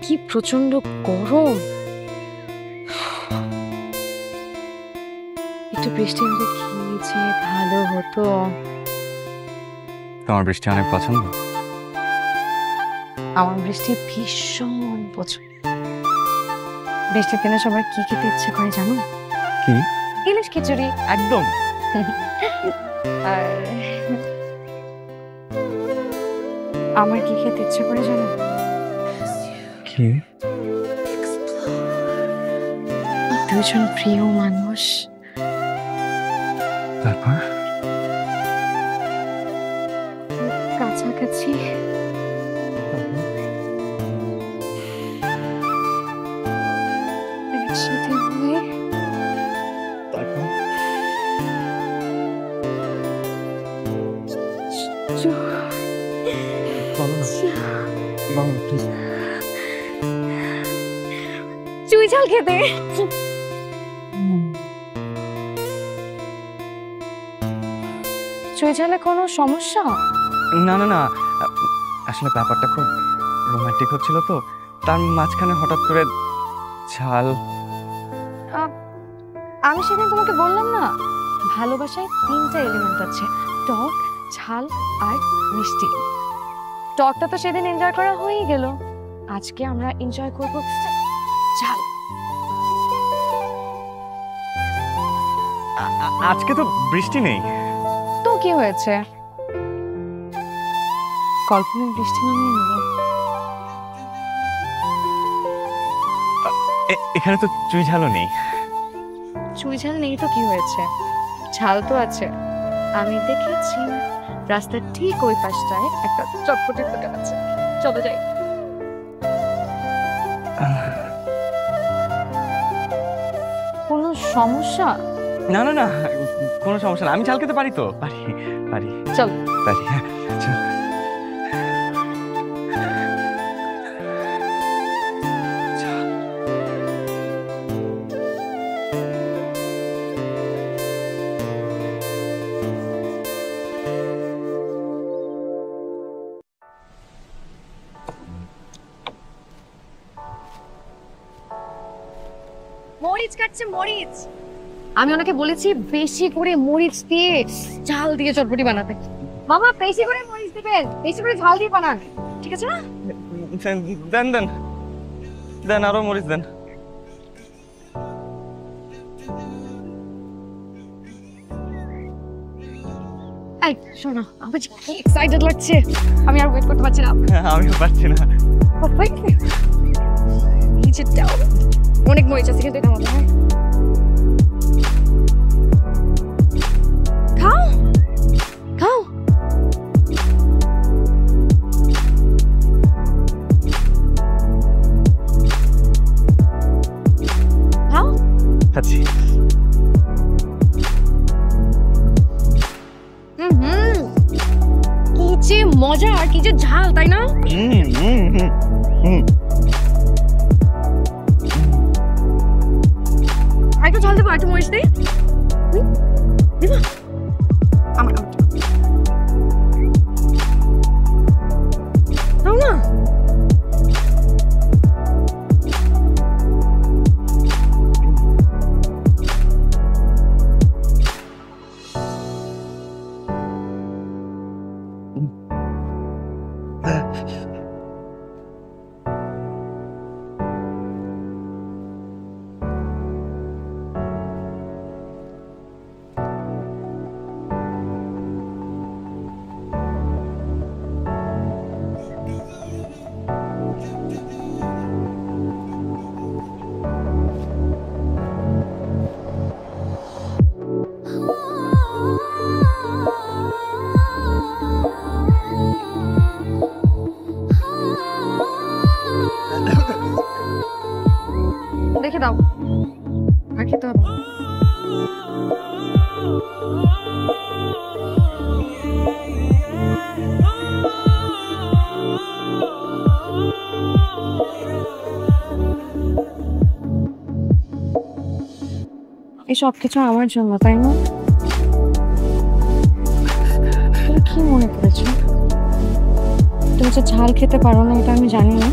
কি প্রচন্ড গরম, একটু বৃষ্টি হলে কি যে ভালো হতো। তোমার বৃষ্টি অনেক পছন্দ? আমার বৃষ্টি ভীষণ পছন্দ। বৃষ্টির দিনে সবার কি খেতে ইচ্ছে করে জানো? কি? ইলিশ খিচুড়ি। একদম। আর আমার কি খেতে ইচ্ছে করে জানো? কি? দুজন প্রিয় মানুষ, তারপর কাছাকাছি, একসাথে হয়ে চুই ঝাল খেতে। চুই ঝালে কোনো সমস্যা? না না না, আসলে ব্যাপারটা খুব রোমান্টিক হচ্ছিল তো, তার মাঝখানে হঠাৎ করে ঝাল। আমি সেদিন তোমাকে বললাম না, ভালোবাসায় 3টা এলিমেন্ট আছে, টক, ঝাল আর মিষ্টি। টকটা তো সেদিন এনজয় করা হয়েই গেল, আজকে আমরা এনজয় করব ঝাল। আজকে তো বৃষ্টি নেই। তো কি হয়েছে, কল্পনায় বৃষ্টি নামিয়ে নেব। এখানে তো চুই ঝালও নেই। চুই ঝাল নেই তো কি হয়েছে, ঝাল তো আছে। আমি দেখেছি রাস্তার ঠিক ওই পাশটায় একটা চটপটির দোকান আছে, চলো যাই। কোনো সমস্যা? না না না, কোনো সমস্যা না, আমি ঝাল খেতে পারি তো, পারি পারি চল পারি। চল। মরিচ কাটছে, মরিচ। আমি ওনাকে বলেছি বেশি করে মরিচ দিয়ে ঝাল দিয়ে চটপটি বানাতে। মামা বেশি করে মরিচ দিবেন, বেশি করে ঝাল দিয়ে বানান, ঠিক আছে না? দেন দেন দেন, আরো মরিচ দেন। এই শোনো, আমার যে কি এক্সাইটেড লাগছে, আমি আর ওয়েট করতে পারছি না। আমিও পারছি না। নিচেরটাও অনেক মরিচ আছে, কিন্তু এটা মতো হয়। খাও খাও। খাও। খাচ্ছি। কি যে মজা আর কি যে ঝাল, তাই না? আরেকটু ঝাল দেবো, আরেকটু মরিচ দিই। আমার দাও না। দেখে দাও, আর খেতে হবে। এই সব কিছু আমার জন্য, তাই না? তুমি কি মনে করেছো তুমি যে ঝাল খেতে পারো না, এটা আমি জানি না।